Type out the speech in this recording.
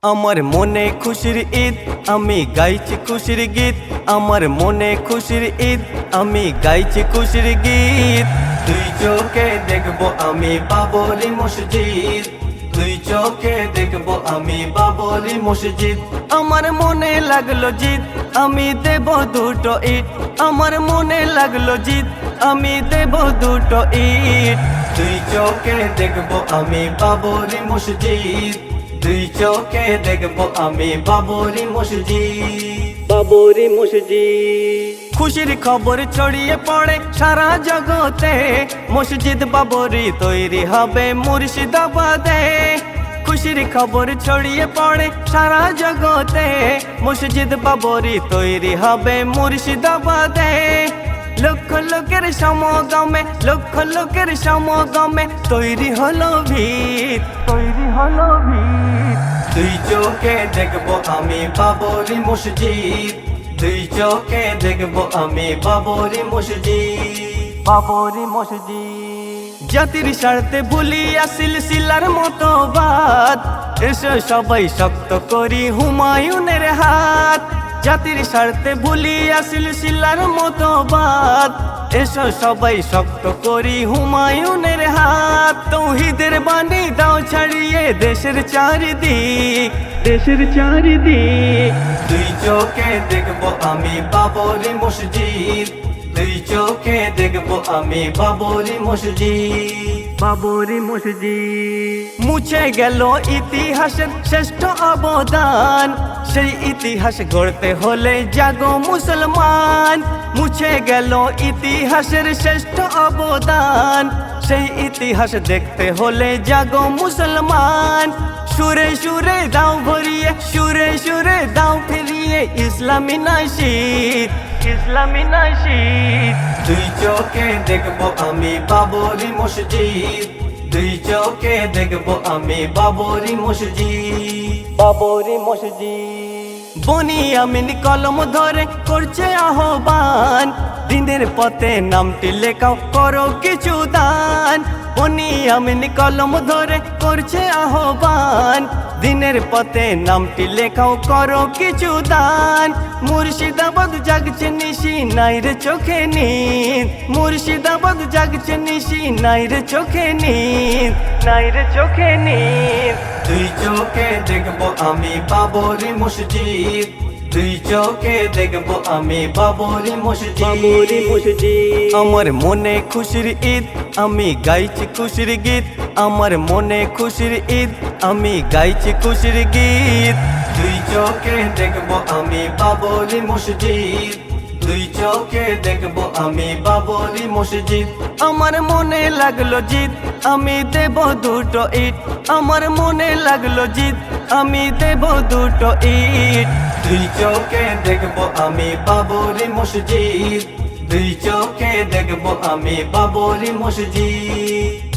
আমার মনে খুশির ঈদ আমি গাইছি খুশির গীত। আমার মনে খুশির ঈদ আমি গাইছি খুশির গীত। দুই চোখে দেখবো আমি বাবরি মসজিদ, দুই চোখে দেখবো আমি বাবরি মসজিদ। আমার মনে লাগলো জিদ আমি দেব দুটো ইট, আমার মনে লাগলো জিদ আমি দেব দুটো ইট। দুই চোখে দেখবো আমি বাবরি মসজিদ, দুই চোখে দেখবো আমি বাবরি মসজিদ, বাবরি মসজিদ। খুশির খবর ছড়িয়ে পড়ে সারা জগতে, মসজিদ বাবরি তৈরি হবে মুর্শিদাবাদে। খুশির খবর ছড়িয়ে পড়ে সারা জগতে, মসজিদ বাবরি তৈরি হবে মুর্শিদাবাদে। লক্ষ লোকের সমাগমে, লক্ষ লোকের সমাগমে তৈরি হলো ভিত, তৈরি হলো ভিত। দুই চোখে দেখবো আমি বাবরি মসজিদ, দুই চোখে দেখবো আমি বাবরি মসজিদ, বাবরি মসজিদ। জাতির স্বার্থে ভুলিয়া সিলসিলার মতো বাদ, এসো সবাই শক্ত করি হুমায়ুনের হাত। জাতির স্বার্থে ভুলিয়া সিলসিলার মতো বাদ, এসো সবাই শক্ত করি হুমায়ুনের হাত। তৌহিদের বাণী দাও ছাড়িয়ে দেশের চারিদিক, দেশের চারিদিক। দুই চোখে দেখবো আমি বাবরি মসজিদ, দুই চোখে দেখবো আমি বাবরি মসজিদ, বাবরি মসজিদ। মুছে গেল ইতিহাসের শ্রেষ্ঠ অবদান, সেই ইতিহাস গড়তে হলে জাগো মুসলমান। মুছে গেল ইতিহাসের শ্রেষ্ঠ অবদান, সেই ইতিহাস দেখতে হলে জাগো মুসলমান। সুরে সুরে দাও ভরিয়ে, সুরে সুরে দাও ফিরিয়ে ইসলামী নাশিদ, ইসলামী নাশিদ। দুই চোখে দেখবো আমি বাবরি মসজিদ, দুই চোখে দেখবো আমি বাবরি মসজিদ, বাবরি মসজিদ। বনি আমিন কলম ধরে করছে আহ্বান, দিনের পথে নামটি লেখাও করো কিছু দান। বনি আমিন কলম ধরে করছে আহ্বান, দিনের পথে নামটি লেখাও করো কিছু দান। মুর্শিদাবাদ জাগছে নিশি নাই রে চোখে নিদ, মুর্শিদাবাদ জাগছে নিশি নাই রে চোখে নিদ, নাই রে চোখে নিদ। দুই চোখে দেখবো আমি বাবরি মসজিদ, দুই চোখে দেখবো আমি বাবরি মসজিদ, বাবরি মসজিদ। আমার মনে খুশির ঈদ আমি গাইছি খুশির গীত, আমার মনে খুশির ঈদ আমি গাইছি খুশির গীত। দুই চোখে দেখবো আমি বাবরি মসজিদ, দুই চোখে দেখবো আমি বাবরি মসজিদ। আমার মনে লাগলো জিদ আমি দেব দুটো ইট, আমার মনে লাগলো জিদ আমি দেব দুটো ইট। দুই চোখে দেখবো আমি বাবরি মসজিদ, দুই চোখে দেখবো আমি বাবরি মসজিদ।